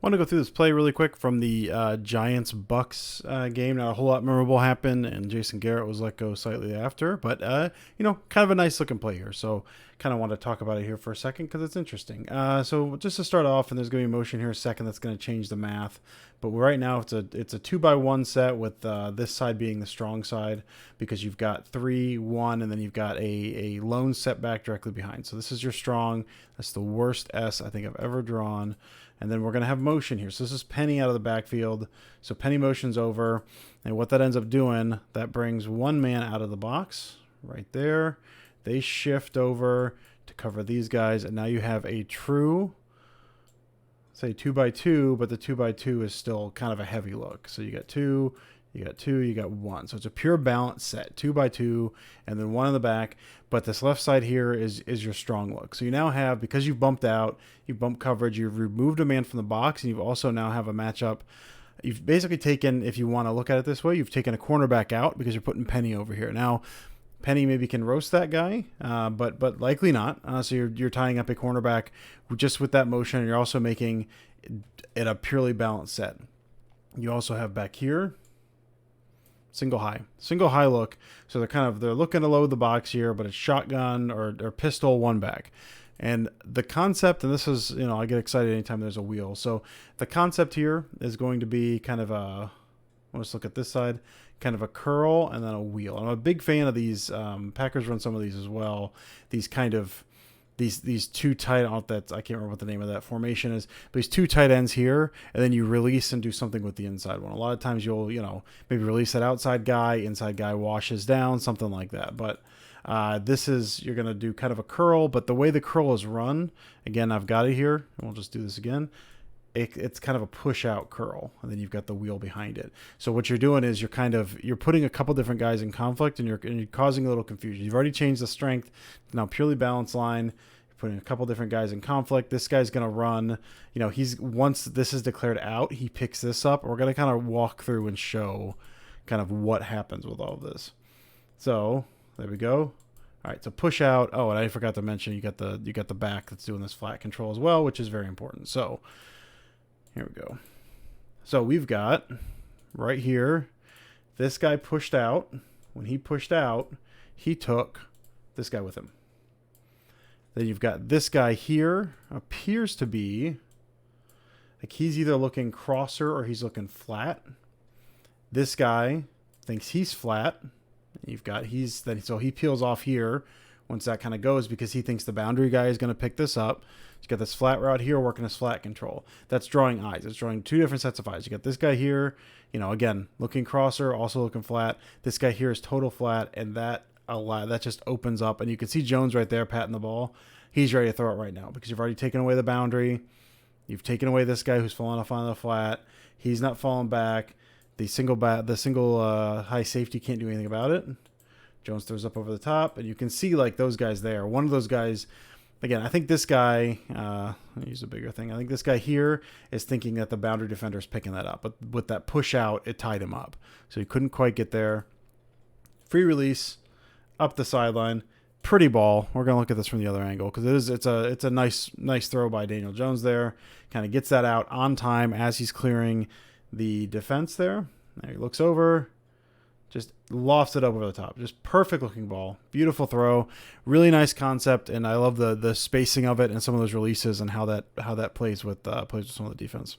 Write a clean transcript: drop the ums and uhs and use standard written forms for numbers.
Want to go through this play really quick from the Giants Bucks game. Not a whole lot memorable happened, and Jason Garrett was let go slightly after, but kind of a nice looking play here. So, kind of want to talk about it here for a second because it's interesting. So, just to start off, and there's going to be motion here in a second that's going to change the math. But right now, it's a 2x1 set with this side being the strong side because you've got 3-1, and then you've got a lone setback directly behind. So this is your strong. That's the worst S I think I've ever drawn. And then we're going to have motion here. So this is penny out of the backfield. So penny motion's over. And what that ends up doing, that brings one man out of the box right there. They shift over to cover these guys. And now you have a true, say 2x2, but the 2x2 is still kind of a heavy look. So you got two, you got two, you got one. So it's a pure balance set, 2x2, and then one in the back. But this left side here is your strong look. So you now have, because you've bumped out, you've bumped coverage, you've removed a man from the box, and you've also now have a matchup. You've basically taken, if you want to look at it this way, you've taken a cornerback out because you're putting Penny over here. Now, Penny maybe can roast that guy, but likely not. So you're tying up a cornerback just with that motion, and you're also making it a purely balanced set. You also have back here single high look. So they're looking to load the box here, but it's shotgun or pistol one back. And the concept, and this is, I get excited anytime there's a wheel. So the concept here is going to be kind of let's look at this side, kind of a curl and then a wheel. I'm a big fan of these. Packers run some of these as well. These kind of these two tight, I can't remember what the name of that formation is, but these two tight ends here, and then you release and do something with the inside one. A lot of times you'll, maybe release that outside guy, inside guy washes down, something like that. But you're going to do kind of a curl, but the way the curl is run, again, I've got it here, and we'll just do this again. It's kind of a push out curl, and then you've got the wheel behind it. So what you're doing is you're putting a couple different guys in conflict, and you're causing a little confusion. You've already changed the strength, now purely balanced line. You're putting a couple different guys in conflict. This guy's going to run, once this is declared out, he picks this up. We're going to kind of walk through and show kind of what happens with all of this. So there we go. All right, so push out. Oh, and I forgot to mention you got the back that's doing this flat control as well, which is very important. So here we go. So we've got right here, this guy pushed out. When he pushed out, he took this guy with him. Then you've got this guy here, appears to be like he's either looking crosser or he's looking flat. This guy thinks he's flat. So he peels off here once that kind of goes because he thinks the boundary guy is going to pick this up. He's got this flat route here working his flat control. That's drawing eyes. It's drawing two different sets of eyes. You got this guy here, again, looking crosser, also looking flat. This guy here is total flat, and that just opens up. And you can see Jones right there patting the ball. He's ready to throw it right now because you've already taken away the boundary. You've taken away this guy who's falling off on the flat. He's not falling back. The single high safety can't do anything about it. Jones throws up over the top, and you can see like those guys there. One of those guys, again, I think this guy, let me use a bigger thing. I think this guy here is thinking that the boundary defender is picking that up, but with that push out, it tied him up. So he couldn't quite get there. Free release, up the sideline, pretty ball. We're gonna look at this from the other angle because it's a nice throw by Daniel Jones there. Kind of gets that out on time as he's clearing the defense there. There he looks over, just lofts it up over the top. Just perfect looking ball. Beautiful throw. Really nice concept, and I love the spacing of it and some of those releases and how that plays with some of the defense.